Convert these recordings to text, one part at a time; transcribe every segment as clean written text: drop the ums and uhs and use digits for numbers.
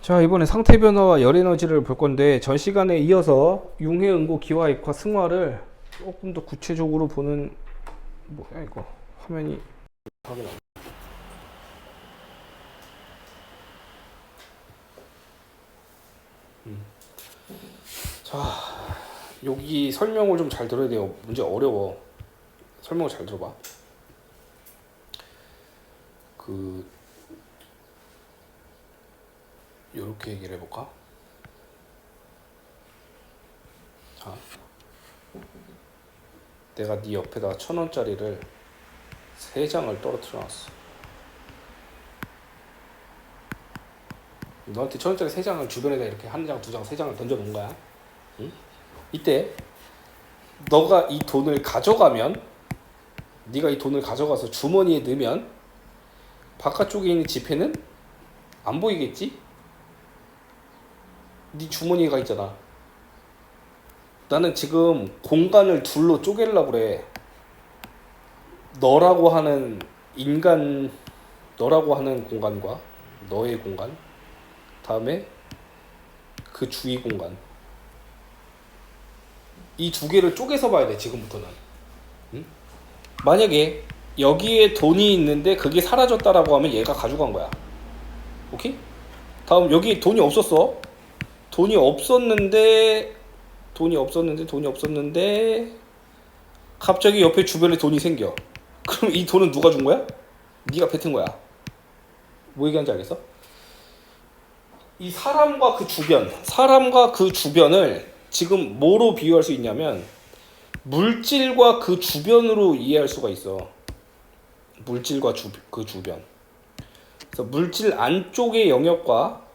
자, 이번에 상태 변화와 열 에너지를 볼 건데 전 시간에 이어서 융해, 응고, 기화, 액화, 승화를 조금 더 구체적으로 보는. 뭐야 이거 화면이 확인 안. 자, 여기 설명을 좀 잘 들어야 돼요. 문제 어려워. 설명을 잘 들어봐. 요렇게 얘기를 해볼까? 자, 내가 네 옆에다가 1,000원짜리를 3장을 떨어뜨려 놨어. 너한테 1,000원짜리 3장을 주변에다 이렇게 1장, 2장, 3장을 던져 놓은 거야. 응? 이때 너가 이 돈을 가져가면, 네가 이 돈을 가져가서 주머니에 넣으면 바깥쪽에 있는 지폐는 안 보이겠지? 네 주머니가 있잖아. 나는 지금 공간을 둘로 쪼개려고 그래. 너라고 하는 인간, 너라고 하는 공간과 너의 공간, 다음에 그 주위 공간, 이 두 개를 쪼개서 봐야 돼. 지금부터는. 응? 만약에 여기에 돈이 있는데 그게 사라졌다라고 하면 얘가 가져간 거야. 오케이? 다음, 여기 돈이 없었어. 돈이 없었는데 갑자기 옆에 주변에 돈이 생겨. 그럼 이 돈은 누가 준 거야? 네가 뱉은 거야. 뭐 얘기하는지 알겠어? 이 사람과 그 주변을 지금 뭐로 비유할 수 있냐면 물질과 그 주변으로 이해할 수가 있어. 물질과 그 주변. 그래서 물질 안쪽의 영역과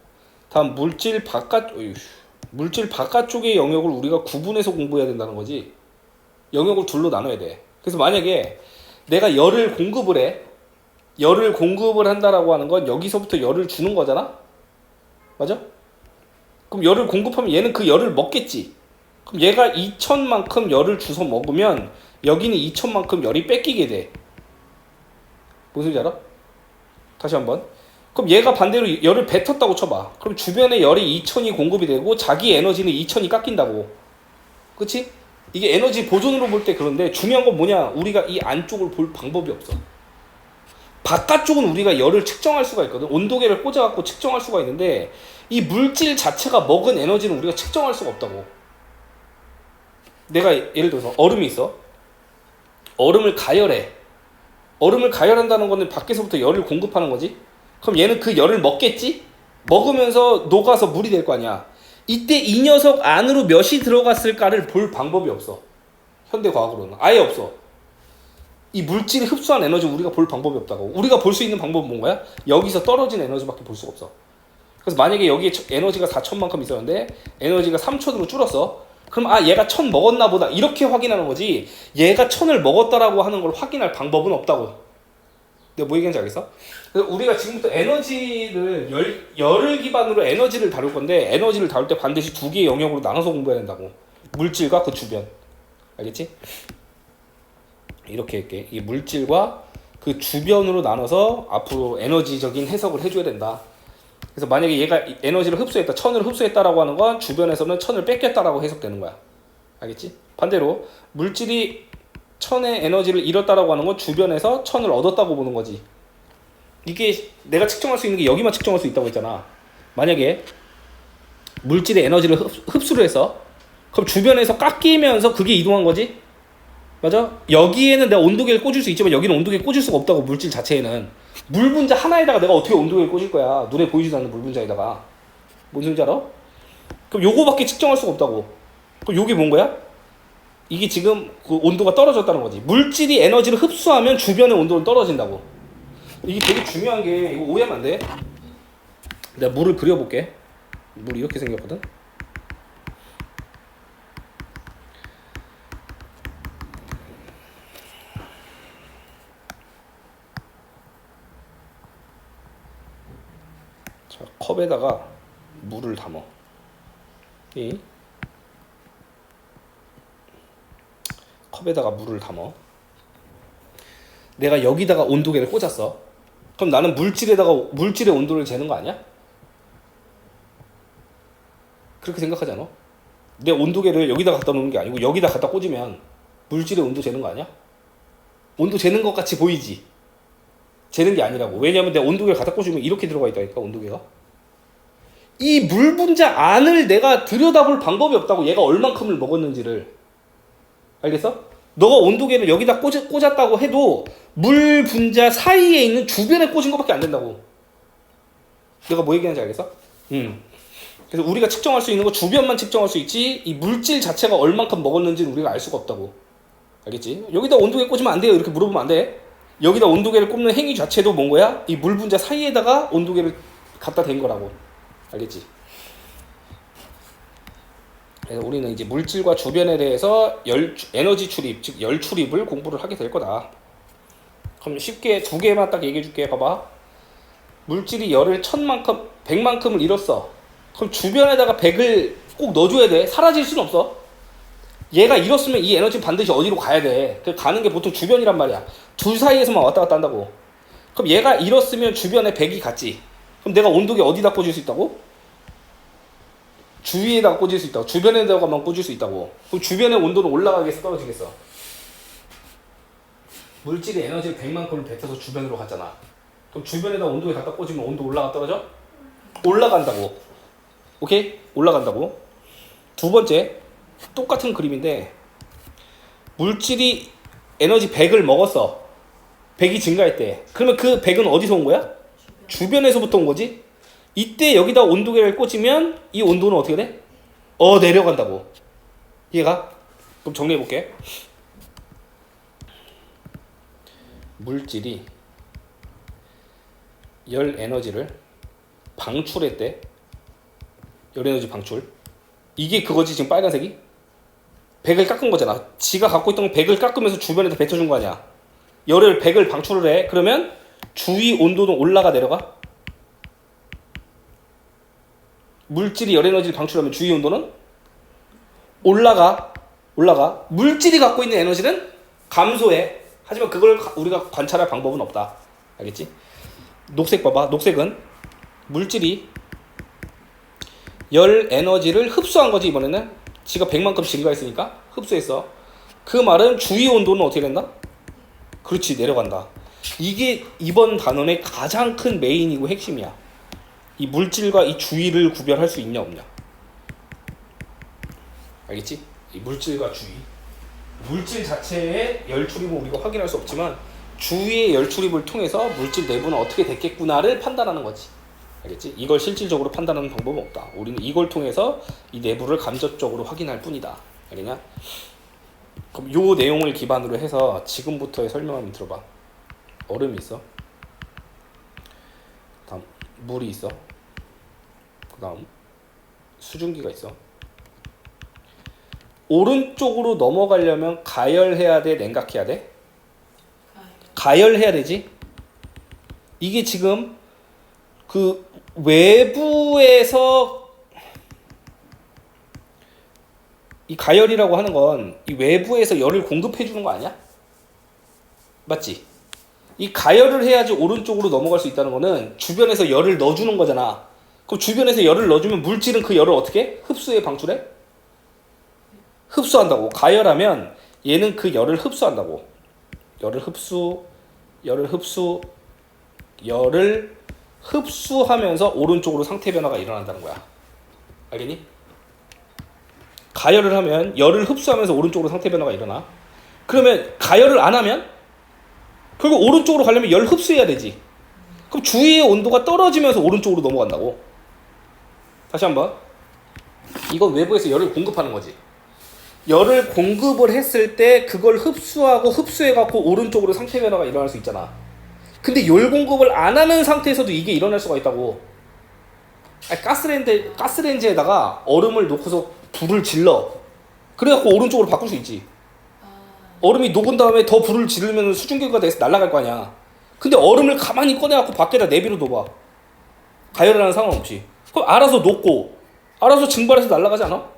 다음 물질 바깥쪽의 영역을 우리가 구분해서 공부해야 된다는 거지. 영역을 둘로 나눠야 돼. 그래서 만약에 내가 열을 공급을 해. 열을 공급을 한다라고 하는 건 여기서부터 열을 주는 거잖아? 맞아? 그럼 열을 공급하면 얘는 그 열을 먹겠지. 그럼 얘가 2,000만큼 열을 주워 먹으면 여기는 2,000만큼 열이 뺏기게 돼. 무슨 소리지 알아? 다시 한번. 그럼 얘가 반대로 열을 뱉었다고 쳐봐. 그럼 주변에 열이 2,000이 공급이 되고 자기 에너지는 2,000이 깎인다고. 그치? 이게 에너지 보존으로 볼 때 그런데 중요한 건 뭐냐? 우리가 이 안쪽을 볼 방법이 없어. 바깥쪽은 우리가 열을 측정할 수가 있거든. 온도계를 꽂아갖고 측정할 수가 있는데 이 물질 자체가 먹은 에너지는 우리가 측정할 수가 없다고. 내가 예를 들어서 얼음이 있어. 얼음을 가열해. 얼음을 가열한다는 거는 밖에서부터 열을 공급하는 거지. 그럼 얘는 그 열을 먹겠지? 먹으면서 녹아서 물이 될 거 아니야. 이때 이 녀석 안으로 몇이 들어갔을까를 볼 방법이 없어. 현대과학으로는 아예 없어. 이 물질이 흡수한 에너지 우리가 볼 방법이 없다고. 우리가 볼 수 있는 방법은 뭔가요? 여기서 떨어진 에너지밖에 볼 수가 없어. 그래서 만약에 여기에 에너지가 4,000만큼 있었는데 에너지가 3,000으로 줄었어. 그럼 얘가 1,000 먹었나 보다 이렇게 확인하는 거지, 얘가 1,000을 먹었다라고 하는 걸 확인할 방법은 없다고. 내가 뭐 얘기하는지 알겠어? 그래서 우리가 지금부터 에너지를 열을 기반으로 에너지를 다룰 건데 에너지를 다룰 때 반드시 두 개의 영역으로 나눠서 공부해야 된다고. 물질과 그 주변. 알겠지? 이렇게 할게. 이 물질과 그 주변으로 나눠서 앞으로 에너지적인 해석을 해줘야 된다. 그래서 만약에 얘가 에너지를 흡수했다, 1,000을 흡수했다라고 하는 건 주변에서는 1,000을 뺏겼다라고 해석되는 거야. 알겠지? 반대로 물질이 1,000의 에너지를 잃었다라고 하는 건 주변에서 1,000을 얻었다고 보는 거지. 이게 내가 측정할 수 있는 게 여기만 측정할 수 있다고 했잖아. 만약에 물질의 에너지를 흡수를 해서 그럼 주변에서 깎이면서 그게 이동한 거지? 맞아? 여기에는 내가 온도계를 꽂을 수 있지만 여기는 온도계 꽂을 수가 없다고. 물질 자체에는 물 분자 하나에다가 내가 어떻게 온도계를 꽂을 거야? 눈에 보이지도 않는 물 분자에다가. 뭔 소리인지 알아? 그럼 요거밖에 측정할 수가 없다고. 그럼 요게 뭔 거야? 이게 지금 그 온도가 떨어졌다는 거지. 물질이 에너지를 흡수하면 주변의 온도는 떨어진다고. 이게 되게 중요한 게, 이거 오해하면 안 돼. 내가 물을 그려볼게. 물이 이렇게 생겼거든. 자, 컵에다가 물을 담아. 컵에다가 물을 담아. 내가 여기다가 온도계를 꽂았어. 그럼 나는 물질의 온도를 재는 거 아니야? 그렇게 생각하지 않아? 내 온도계를 여기다 갖다 놓는 게 아니고 여기다 갖다 꽂으면 물질의 온도 재는 거 아니야? 온도 재는 것 같이 보이지? 재는 게 아니라고. 왜냐면 내 온도계를 갖다 꽂으면 이렇게 들어가 있다니까, 온도계가. 이 물 분자 안을 내가 들여다볼 방법이 없다고. 얘가 얼만큼을 먹었는지를. 알겠어? 너가 온도계를 여기다 꽂았다고 해도 물 분자 사이에 있는 주변에 꽂은 것밖에 안 된다고. 내가 뭐 얘기하는지 알겠어? 그래서 우리가 측정할 수 있는 거 주변만 측정할 수 있지, 이 물질 자체가 얼만큼 먹었는지는 우리가 알 수가 없다고. 알겠지? 여기다 온도계 꽂으면 안 돼요, 이렇게 물어보면 안 돼. 여기다 온도계를 꽂는 행위 자체도 뭔 거야? 이 물 분자 사이에다가 온도계를 갖다 댄 거라고. 알겠지? 그래서 우리는 이제 물질과 주변에 대해서 에너지 출입, 즉 열 출입을 공부를 하게 될 거다. 그럼 쉽게 두 개만 딱 얘기해 줄게. 봐봐. 물질이 열을 1000만큼, 100만큼을 잃었어. 그럼 주변에다가 100을 꼭 넣어줘야 돼. 사라질 수는 없어. 얘가 잃었으면 이 에너지는 반드시 어디로 가야 돼. 그 가는 게 보통 주변이란 말이야. 둘 사이에서만 왔다 갔다 한다고. 그럼 얘가 잃었으면 주변에 100이 갔지. 그럼 내가 온도계 어디다 꽂을 수 있다고? 주위에다가 꽂을 수 있다고. 주변에다가만 꽂을 수 있다고. 그럼 주변의 온도는 올라가겠어, 떨어지겠어? 물질이 에너지를 100만큼을 뱉어서 주변으로 갔잖아. 그럼 주변에다 온도계 갖다 꽂으면 온도 올라가, 떨어져? 올라간다고. 오케이? 올라간다고. 두 번째, 똑같은 그림인데 물질이 에너지 100을 먹었어. 100이 증가했대. 그러면 그 100은 어디서 온 거야? 주변에서부터 온 거지. 이때 여기다 온도계를 꽂으면 이 온도는 어떻게 돼? 내려간다고. 이해가? 그럼 정리해 볼게. 물질이 열 에너지를 방출했대. 열 에너지 방출. 이게 그거지, 지금 빨간색이? 100을 깎은 거잖아. 지가 갖고 있던 100을 깎으면서 주변에다 뱉어준 거 아니야. 열을 100을 방출을 해. 그러면 주위 온도는 올라가, 내려가? 물질이 열 에너지를 방출하면 주위 온도는 올라가. 물질이 갖고 있는 에너지는 감소해. 하지만 그걸 우리가 관찰할 방법은 없다. 알겠지? 녹색 봐봐. 녹색은 물질이 열 에너지를 흡수한 거지. 이번에는 지가 100만큼 증가했으니까 흡수했어. 그 말은 주위 온도는 어떻게 된다? 그렇지, 내려간다. 이게 이번 단원의 가장 큰 메인이고 핵심이야. 이 물질과 이 주위를 구별할 수 있냐 없냐. 알겠지? 이 물질과 주위. 물질 자체의 열 출입은 우리가 확인할 수 없지만 주위의 열 출입을 통해서 물질 내부는 어떻게 됐겠구나를 판단하는 거지. 알겠지? 이걸 실질적으로 판단하는 방법은 없다. 우리는 이걸 통해서 이 내부를 감접적으로 확인할 뿐이다. 알겠냐? 그럼 요 내용을 기반으로 해서 지금부터의 설명 한번 들어봐. 얼음이 있어. 다음 물이 있어. 그 다음 수증기가 있어. 오른쪽으로 넘어가려면 가열해야 돼, 냉각해야 돼? 가열해야 되지? 이게 지금 그 외부에서 이 가열이라고 하는 건 이 외부에서 열을 공급해 주는 거 아니야? 맞지? 이 가열을 해야지 오른쪽으로 넘어갈 수 있다는 거는 주변에서 열을 넣어주는 거잖아. 그럼 주변에서 열을 넣어주면 물질은 그 열을 어떻게 해? 흡수해, 방출해? 흡수한다고. 가열하면 얘는 그 열을 흡수한다고. 열을 흡수하면서 오른쪽으로 상태 변화가 일어난다는 거야. 알겠니? 가열을 하면 열을 흡수하면서 오른쪽으로 상태 변화가 일어나. 그러면 가열을 안 하면 결국 오른쪽으로 가려면 열 흡수해야 되지. 그럼 주위의 온도가 떨어지면서 오른쪽으로 넘어간다고. 다시 한번. 이건 외부에서 열을 공급하는 거지. 열을 공급을 했을 때 그걸 흡수하고 흡수해갖고 오른쪽으로 상태 변화가 일어날 수 있잖아. 근데 열 공급을 안 하는 상태에서도 이게 일어날 수가 있다고. 가스레인지에다가 얼음을 놓고서 불을 질러. 그래갖고 오른쪽으로 바꿀 수 있지. 얼음이 녹은 다음에 더 불을 지르면 수증기가 돼서 날아갈 거 아니야. 근데 얼음을 가만히 꺼내갖고 밖에다 내비로 둬봐. 가열을 하는 상관 없이. 그럼 알아서 녹고 알아서 증발해서 날아가지 않아?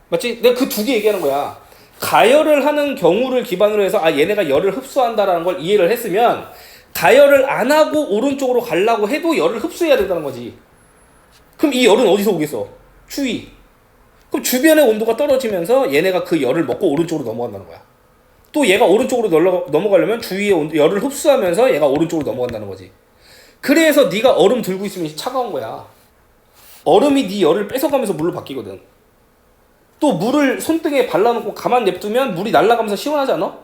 맞지? 내가 그 두 개 얘기하는 거야. 가열을 하는 경우를 기반으로 해서 얘네가 열을 흡수한다라는 걸 이해를 했으면 가열을 안 하고 오른쪽으로 가려고 해도 열을 흡수해야 된다는 거지. 그럼 이 열은 어디서 오겠어? 주위. 그럼 주변의 온도가 떨어지면서 얘네가 그 열을 먹고 오른쪽으로 넘어간다는 거야. 또 얘가 오른쪽으로 넘어가려면 주위의 열을 흡수하면서 얘가 오른쪽으로 넘어간다는 거지. 그래서 네가 얼음 들고 있으면 차가운 거야. 얼음이 네 열을 뺏어가면서 물로 바뀌거든. 또 물을 손등에 발라놓고 가만 냅두면 물이 날아가면서 시원하지 않아?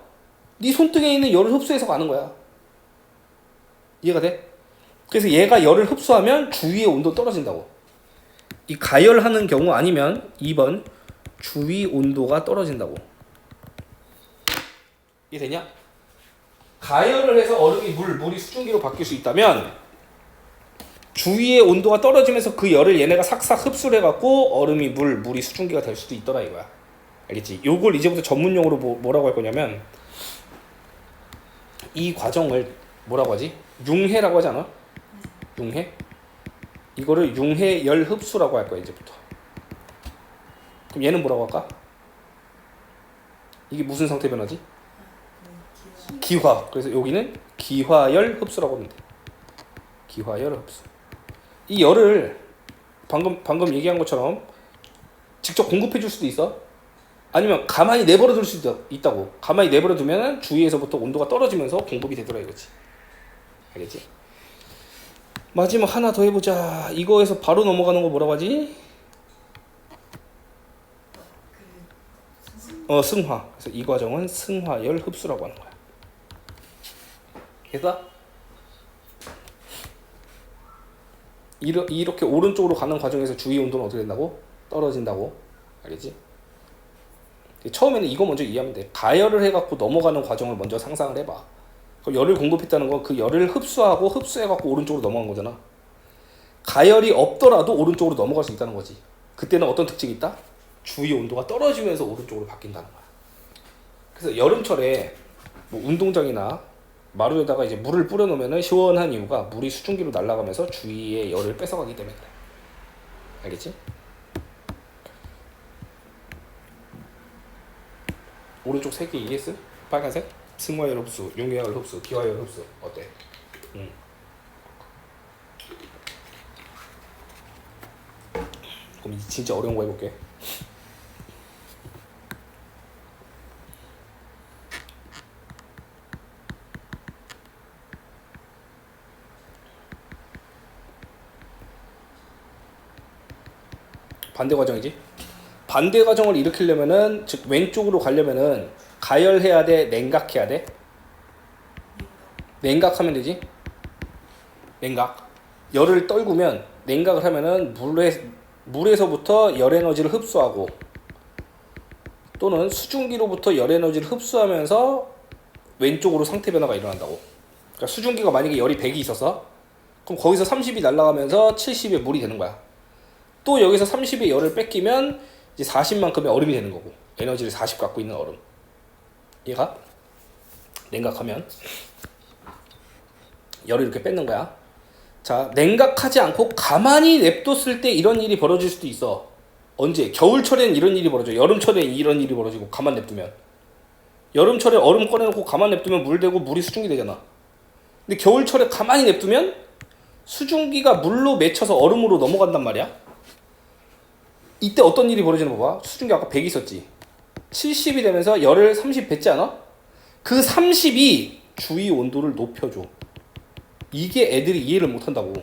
네 손등에 있는 열을 흡수해서 가는 거야. 이해가 돼? 그래서 얘가 열을 흡수하면 주위의 온도 떨어진다고. 이 가열하는 경우 아니면 2번 주위 온도가 떨어진다고. 이해되냐? 가열을 해서 얼음이 물이 수증기로 바뀔 수 있다면 주위의 온도가 떨어지면서 그 열을 얘네가 싹싹 흡수를 해갖고 얼음이 물이 수증기가 될 수도 있더라 이거야. 알겠지? 요걸 이제부터 전문용어로 뭐라고 할 거냐면 이 과정을 뭐라고 하지? 융해라고 하지 않아? 융해? 이거를 융해 열 흡수라고 할 거야 이제부터. 그럼 얘는 뭐라고 할까? 이게 무슨 상태 변화지? 기화. 그래서 여기는 기화열 흡수라고 하면 돼. 기화열 흡수. 이 열을 방금 얘기한 것처럼 직접 공급해 줄 수도 있어. 아니면 가만히 내버려 둘 수도 있다고. 가만히 내버려 두면 주위에서부터 온도가 떨어지면서 공급이 되더라 이거지. 알겠지? 마지막 하나 더 해보자. 이거에서 바로 넘어가는 거 뭐라고 하지? 승화. 그래서 이 과정은 승화열 흡수라고 하는 거야. 그래서 이렇게 오른쪽으로 가는 과정에서 주위 온도는 어떻게 된다고? 떨어진다고. 알겠지? 처음에는 이거 먼저 이해하면 돼. 가열을 해갖고 넘어가는 과정을 먼저 상상을 해봐. 그럼 열을 공급했다는 건 그 열을 흡수하고 흡수해갖고 오른쪽으로 넘어간 거잖아. 가열이 없더라도 오른쪽으로 넘어갈 수 있다는 거지. 그때는 어떤 특징이 있다? 주위 온도가 떨어지면서 오른쪽으로 바뀐다는 거야. 그래서 여름철에 뭐 운동장이나 마루에다가 이제 물을 뿌려놓으면 시원한 이유가 물이 수증기로 날아가면서 주위의 열을 뺏어가기 때문에 그래. 알겠지? 오른쪽 3개 이해했어? 빨간색? 승화열 흡수, 융해열 흡수, 기화열 흡수. 어때? 그럼 진짜 어려운 거 해볼게. 반대 과정이지? 반대 과정을 일으키려면은, 즉 왼쪽으로 가려면은 가열해야 돼, 냉각해야 돼? 냉각하면 되지? 냉각. 열을 떨구면 냉각을 하면은 물에서부터 열 에너지를 흡수하고 또는 수증기로부터 열 에너지를 흡수하면서 왼쪽으로 상태 변화가 일어난다고. 그러니까 수증기가 만약에 열이 100이 있었어. 그럼 거기서 30이 날아가면서 70의 물이 되는 거야. 또 여기서 30의 열을 뺏기면 이제 40만큼의 얼음이 되는 거고. 에너지를 40 갖고 있는 얼음. 얘가 냉각하면 열을 이렇게 뺏는 거야. 자, 냉각하지 않고 가만히 냅뒀을 때 이런 일이 벌어질 수도 있어. 언제? 겨울철에는 이런 일이 벌어져. 여름철에는 이런 일이 벌어지고 가만 냅두면. 여름철에 얼음 꺼내놓고 가만 냅두면 물 되고 물이 수증기 되잖아. 근데 겨울철에 가만히 냅두면 수증기가 물로 맺혀서 얼음으로 넘어간단 말이야. 이때 어떤 일이 벌어지는 거 봐. 수증기 아까 100 있었지. 70이 되면서 열을 30 뱉지 않아? 그 30이 주위 온도를 높여줘. 이게 애들이 이해를 못한다고.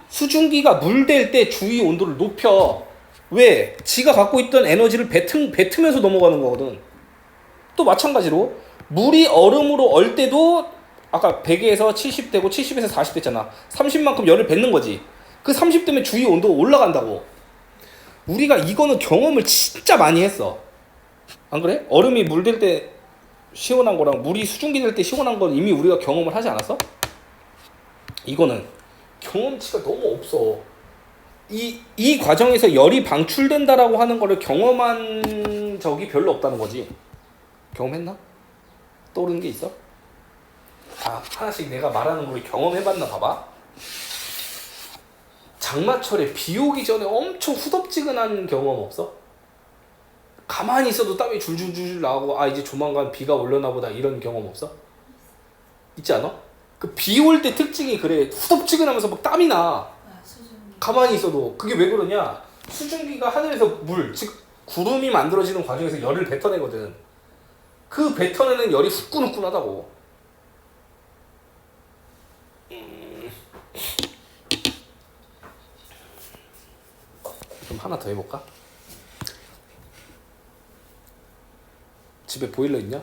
수증기가 물될 때 주위 온도를 높여. 왜? 지가 갖고 있던 에너지를 뱉으면서 넘어가는 거거든. 또 마찬가지로 물이 얼음으로 얼 때도 아까 100에서 70 되고 70에서 40 됐잖아. 30만큼 열을 뱉는 거지. 그 30 때문에 주위 온도가 올라간다고. 우리가 이거는 경험을 진짜 많이 했어. 안 그래? 얼음이 물될 때 시원한 거랑 물이 수증기 될 때 시원한 건 이미 우리가 경험을 하지 않았어? 이거는 경험치가 너무 없어. 이 과정에서 열이 방출된다라고 하는 거를 경험한 적이 별로 없다는 거지. 경험했나? 떠오르는 게 있어? 자, 하나씩 내가 말하는 걸 경험해봤나 봐봐. 장마철에 비 오기 전에 엄청 후덥지근한 경험 없어? 가만히 있어도 땀이 줄줄줄 나고 아 이제 조만간 비가 올려나 보다 이런 경험 없어? 있지 않아? 그 비 올 때 특징이 그래. 후덥지근하면서 막 땀이 나. 수증기. 가만히 있어도 그게 왜 그러냐? 수증기가 하늘에서 물, 즉 구름이 만들어지는 과정에서 열을 뱉어내거든. 그 뱉어내는 열이 후끈후끈하다고. 좀 하나 더 해볼까? 집에 보일러 있냐?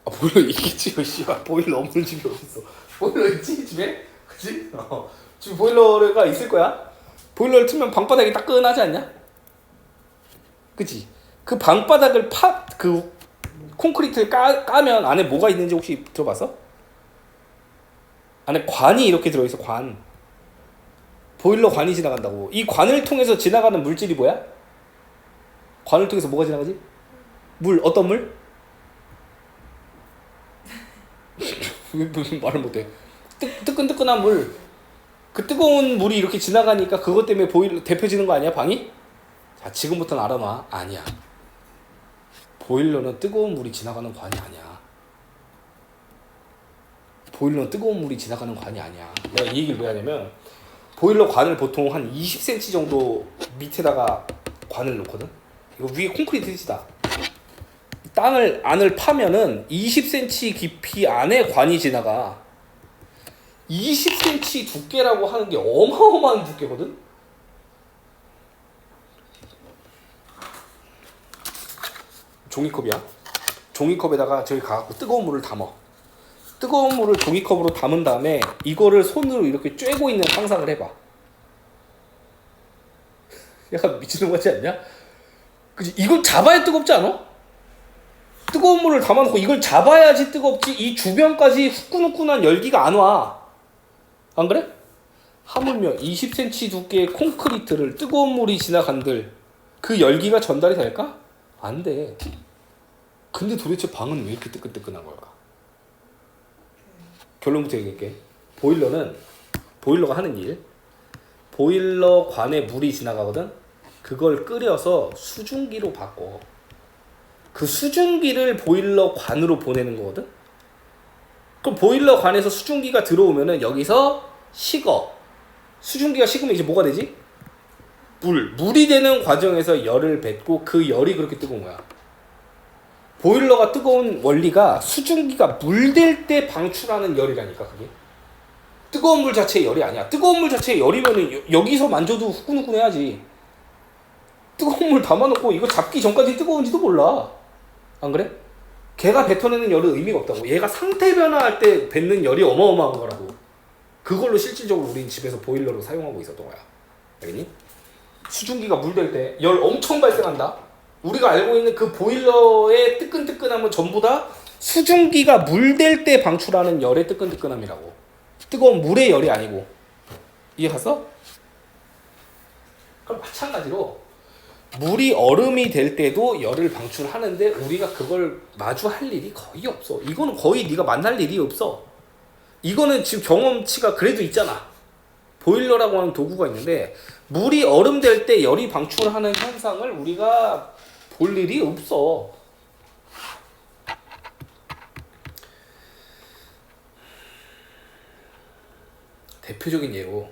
아, 보일러 있겠지. 씨발 보일러 없는 집이 어딨어? 보일러 있지 집에? 그치? 집에 보일러가 있을 거야. 보일러를 틀면 방바닥이 따끈하지 않냐? 그치? 그 방바닥을 그 콘크리트를 까면 안에 뭐가 있는지 혹시 들어봤어? 안에 관이 이렇게 들어있어. 관. 보일러 관이 지나간다고. 이 관을 통해서 지나가는 물질이 뭐야? 관을 통해서 뭐가 지나가지? 물. 어떤 물? 왜 말을 못해? 뜨끈뜨끈한 물. 그 뜨거운 물이 이렇게 지나가니까 그것 때문에 보일러 데펴지는 거 아니야? 방이? 자, 지금부터는 알아놔. 아니야. 보일러는 뜨거운 물이 지나가는 관이 아니야. 보일러는 뜨거운 물이 지나가는 관이 아니야. 내가 이 얘기를 왜 하냐면 보일러 관을 보통 한 20cm 정도 밑에다가 관을 놓거든. 이거 위에 콘크리트 찌다. 땅을 안을 파면은 20cm 깊이 안에 관이 지나가. 20cm 두께라고 하는 게 어마어마한 두께거든. 종이컵이야. 종이컵에다가 저기 가갖고 뜨거운 물을 담아. 뜨거운 물을 종이컵으로 담은 다음에 이거를 손으로 이렇게 쬐고 있는 상상을 해봐. 약간 미치는 거지 않냐? 그치? 이걸 잡아야 뜨겁지 않아? 뜨거운 물을 담아놓고 이걸 잡아야지 뜨겁지. 이 주변까지 후끈후끈한 열기가 안 와. 안 그래? 하물며 20cm 두께의 콘크리트를 뜨거운 물이 지나간들 그 열기가 전달이 될까? 안 돼. 근데 도대체 방은 왜 이렇게 뜨끈뜨끈한 걸까? 결론부터 얘기할게. 보일러가 하는 일. 보일러 관에 물이 지나가거든? 그걸 끓여서 수증기로 바꿔. 그 수증기를 보일러 관으로 보내는 거거든? 그럼 보일러 관에서 수증기가 들어오면은 여기서 식어. 수증기가 식으면 이제 뭐가 되지? 물이 되는 과정에서 열을 뱉고 그 열이 그렇게 뜨거운 거야. 보일러가 뜨거운 원리가 수증기가 물될 때 방출하는 열이라니까 그게. 뜨거운 물 자체의 열이 아니야. 뜨거운 물 자체의 열이면은 여기서 만져도 후끈후끈해야지. 뜨거운 물 담아놓고 이거 잡기 전까지 뜨거운지도 몰라. 안 그래? 걔가 뱉어내는 열은 의미가 없다고. 얘가 상태 변화할 때 뱉는 열이 어마어마한 거라고. 그걸로 실질적으로 우린 집에서 보일러로 사용하고 있었던 거야. 알겠니? 수증기가 물될 때 열 엄청 발생한다. 우리가 알고 있는 그 보일러의 뜨끈뜨끈함은 전부 다 수증기가 물될 때 방출하는 열의 뜨끈뜨끈함이라고. 뜨거운 물의 열이 아니고. 이해 갔어? 그럼 마찬가지로 물이 얼음이 될 때도 열을 방출하는데 우리가 그걸 마주할 일이 거의 없어. 이거는 거의 네가 만날 일이 없어. 이거는 지금 경험치가 그래도 있잖아. 보일러라고 하는 도구가 있는데 물이 얼음 될 때 열이 방출하는 현상을 우리가 볼 일이 없어. 대표적인 예로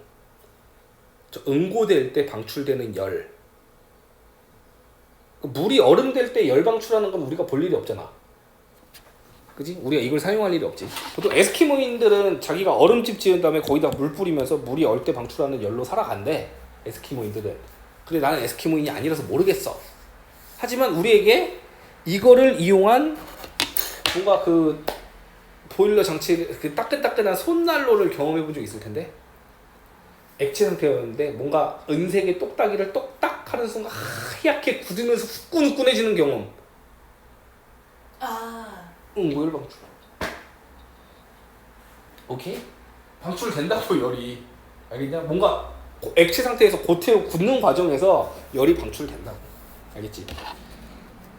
응고될 때 방출되는 열. 물이 얼음 될 때 열 방출하는 건 우리가 볼 일이 없잖아. 그지? 우리가 이걸 사용할 일이 없지. 보통 에스키모인들은 자기가 얼음집 지은 다음에 거기다 물 뿌리면서 물이 얼 때 방출하는 열로 살아간대. 에스키모인들은. 근데 나는 에스키모인이 아니라서 모르겠어. 하지만 우리에게 이거를 이용한 뭔가 그 보일러 장치, 그 따끈따끈한 손난로를 경험해 본 적 있을 텐데, 액체 상태였는데 뭔가 은색의 똑딱이를 똑딱 하는 순간 하얗게 굳으면서 후끈후끈해지는 경험. 열 방출. 오케이? 방출된다고 열이. 알겠냐? 뭔가 액체 상태에서 고태로 굳는 과정에서 열이 방출된다고. 알겠지?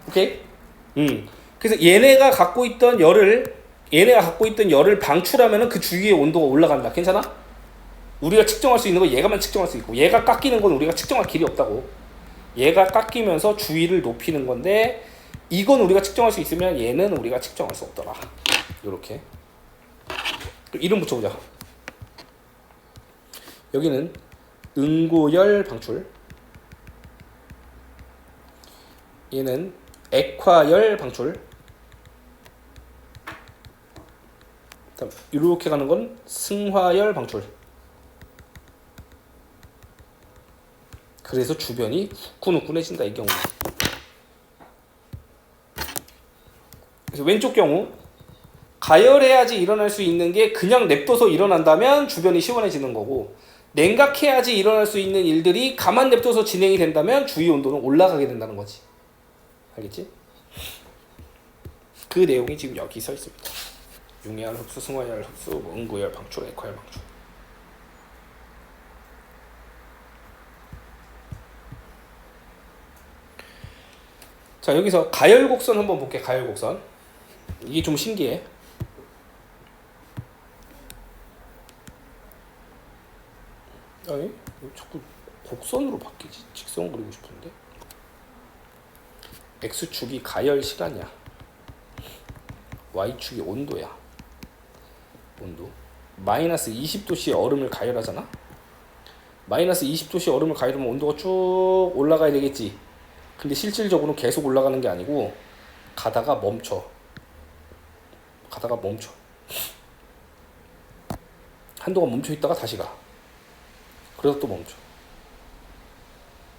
오케이? 그래서 얘네가 갖고 있던 열을 방출하면은 그 주위의 온도가 올라간다. 괜찮아? 우리가 측정할 수 있는 건 얘가만 측정할 수 있고, 얘가 깎이는 건 우리가 측정할 길이 없다고. 얘가 깎이면서 주위를 높이는 건데, 이건 우리가 측정할 수 있으면 얘는 우리가 측정할 수 없더라. 요렇게. 이름 붙여보자. 여기는 응고열 방출. 얘는 액화열 방출. 다음 이렇게 가는 건 승화열 방출. 그래서 주변이 후끈후끈해진다 이 경우. 그래서 왼쪽 경우 가열해야지 일어날 수 있는 게 그냥 냅둬서 일어난다면 주변이 시원해지는 거고, 냉각해야지 일어날 수 있는 일들이 가만 냅둬서 진행이 된다면 주위 온도는 올라가게 된다는 거지. 알겠지? 그 내용이 지금 여기 써 있습니다. 융해열 흡수, 승화열 흡수, 응고열 방출, 액화열 방출. 자, 여기서 가열곡선 한번 볼게. 가열곡선. 이게 좀 신기해. 아니, 자꾸 곡선으로 바뀌지. 직선 그리고 싶은데. X축이 가열 시간이야. Y축이 온도야. 온도. 마이너스 20도씨 얼음을 가열하잖아. 마이너스 20도씨 얼음을 가열하면 온도가 쭉 올라가야 되겠지. 근데 실질적으로는 계속 올라가는 게 아니고 가다가 멈춰. 한동안 멈춰 있다가 다시 가. 그러다 또 멈춰.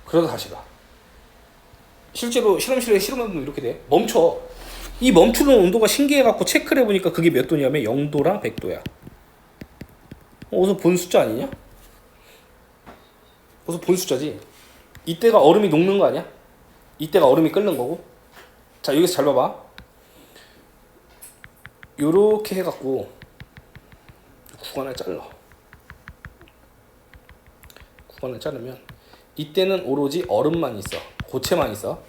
그러다 다시 가. 실제로 실험실에 실험해보면 이렇게 돼. 멈춰. 이 멈추는 온도가 신기해갖고 체크를 해보니까 그게 몇 도냐면 0도랑 100도야. 어디서 본 숫자 아니냐? 어디서 본 숫자지? 이때가 얼음이 녹는 거 아니야? 이때가 얼음이 끓는 거고. 자, 여기서 잘 봐봐. 요렇게 해갖고 구간을 잘라. 구간을 자르면 이때는 오로지 얼음만 있어. 고체만 있어.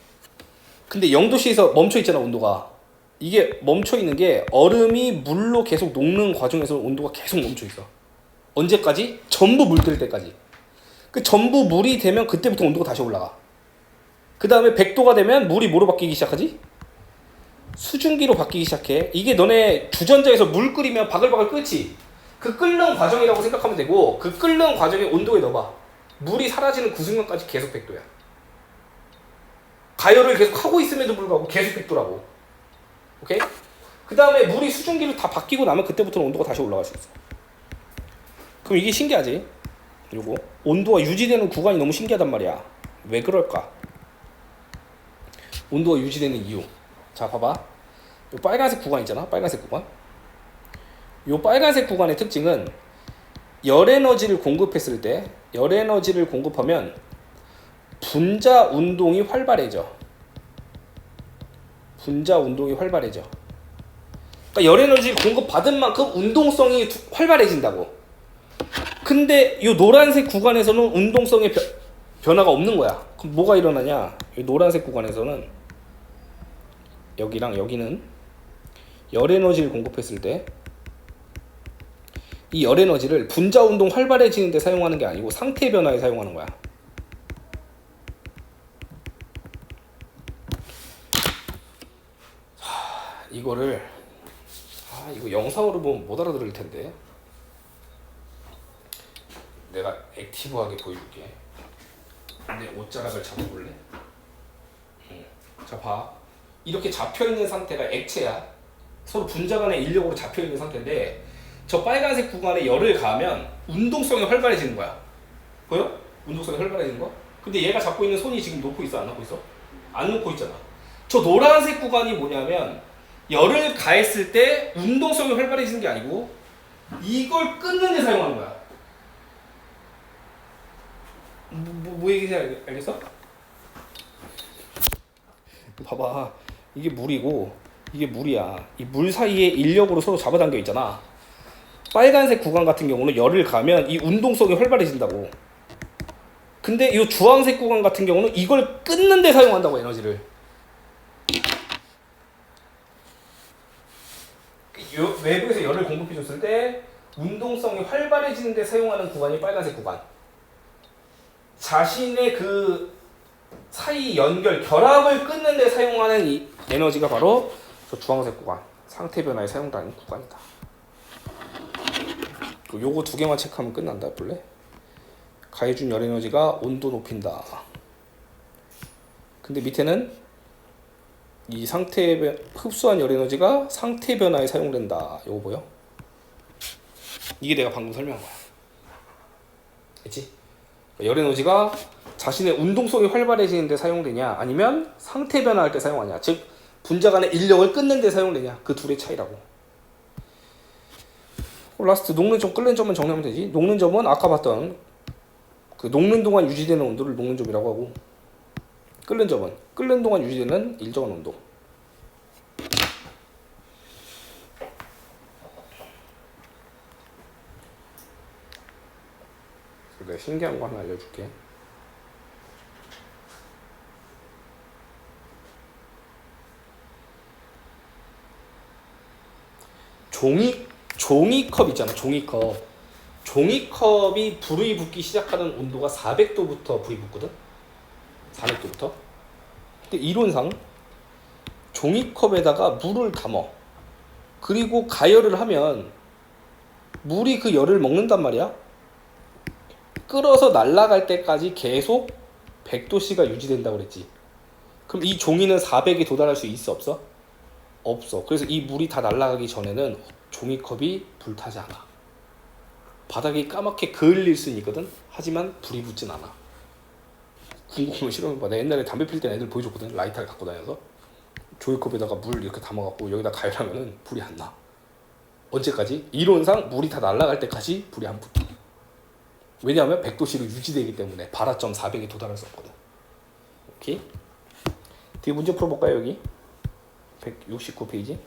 근데 0도씨에서 멈춰 있잖아, 온도가. 이게 멈춰 있는 게 얼음이 물로 계속 녹는 과정에서 온도가 계속 멈춰 있어. 언제까지? 전부 물들 때까지. 그 전부 물이 되면 그때부터 온도가 다시 올라가. 그 다음에 100도가 되면 물이 뭐로 바뀌기 시작하지? 수증기로 바뀌기 시작해. 이게 너네 주전자에서 물 끓이면 바글바글 끓지? 그 끓는 과정이라고 생각하면 되고, 그 끓는 과정에 온도에 넣어봐. 물이 사라지는 그 순간까지 계속 100도야. 가열을 계속 하고 있음에도 불구하고 계속 100도라고. 오케이? 그 다음에 물이 수증기로 다 바뀌고 나면 그때부터는 온도가 다시 올라갈 수 있어. 그럼 이게 신기하지? 요거 온도가 유지되는 구간이 너무 신기하단 말이야. 왜 그럴까? 온도가 유지되는 이유. 자, 봐봐. 요 빨간색 구간 있잖아. 빨간색 구간. 요 빨간색 구간의 특징은 열 에너지를 공급했을 때, 열 에너지를 공급하면 분자 운동이 활발해져. 분자 운동이 활발해져. 그러니까 열 에너지를 공급받은 만큼 운동성이 활발해진다고. 근데 이 노란색 구간에서는 운동성의 변화가 없는 거야. 그럼 뭐가 일어나냐? 이 노란색 구간에서는 여기랑 여기는 열 에너지를 공급했을 때 이 열 에너지를 분자 운동 활발해지는 데 사용하는 게 아니고 상태 변화에 사용하는 거야. 이거를 이거 영상으로 보면 못 알아들을 텐데 내가 액티브하게 보여줄게. 내 옷자락을 잡아볼래? 자, 봐. 이렇게 잡혀있는 상태가 액체야. 서로 분자 간의 인력으로 잡혀있는 상태인데 저 빨간색 구간에 열을 가하면 운동성이 활발해지는 거야. 보여? 운동성이 활발해지는 거? 근데 얘가 잡고 있는 손이 지금 놓고 있어? 안 놓고 있어? 안 놓고 있잖아. 저 노란색 구간이 뭐냐면 열을 가했을 때 운동성이 활발해지는 게 아니고 이걸 끊는 데 사용하는 거야. 뭐 얘기인지 알겠어? 봐봐. 이게 물이고 이게 물이야. 이 물 사이에 인력으로 서로 잡아당겨 있잖아. 빨간색 구간 같은 경우는 열을 가면 이 운동성이 활발해진다고. 근데 이 주황색 구간 같은 경우는 이걸 끊는 데 사용한다고, 에너지를. 외부에서 열을 공급해줬을 때 운동성이 활발해지는 데 사용하는 구간이 빨간색 구간. 자신의 그 사이 연결, 결합을 끊는 데 사용하는 이 에너지가 바로 저 주황색 구간, 상태 변화에 사용되는 구간이다. 요거 두 개만 체크하면 끝난다. 볼래? 가해준 열 에너지가 온도 높인다. 근데 밑에는 이 흡수한 열 에너지가 상태 변화에 사용된다. 이거 보여? 이게 내가 방금 설명한 거야. 그치? 열 에너지가 자신의 운동성이 활발해지는 데 사용되냐, 아니면 상태 변화할 때 사용하냐, 즉 분자 간의 인력을 끊는 데 사용되냐, 그 둘의 차이라고. 라스트 녹는 점, 끓는 점은 정리하면 되지. 녹는 점은 아까 봤던 그 녹는 동안 유지되는 온도를 녹는 점이라고 하고, 끓는 점은 끓는 동안 유지되는 일정한 온도. 내가 신기한 거 하나 알려줄게. 종이컵 있잖아. 종이컵이 불이 붙기 시작하는 온도가 400도부터 불이 붙거든. 400도부터. 근데 이론상 종이컵에다가 물을 담어. 그리고 가열을 하면 물이 그 열을 먹는단 말이야. 끓어서 날아갈 때까지 계속 100도씨가 유지된다고 그랬지. 그럼 이 종이는 400에 도달할 수 있어, 없어? 없어. 그래서 이 물이 다 날아가기 전에는 종이컵이 불타지 않아. 바닥이 까맣게 그을릴 수는 있거든. 하지만 불이 붙진 않아. 궁금하면 실험해봐. 내가 옛날에 담배 필 때 애들 보여줬거든. 라이터를 갖고 다녀서 종이컵에다가 물 이렇게 담아갖고 여기다 가열하면은 불이 안 나. 언제까지? 이론상 물이 다 날아갈 때까지 불이 안 붙어. 왜냐하면 100도씨로 유지되기 때문에 발화점 400에 도달할 수 없거든. 오케이? 뒤에 문제 풀어볼까요? 여기 169페이지.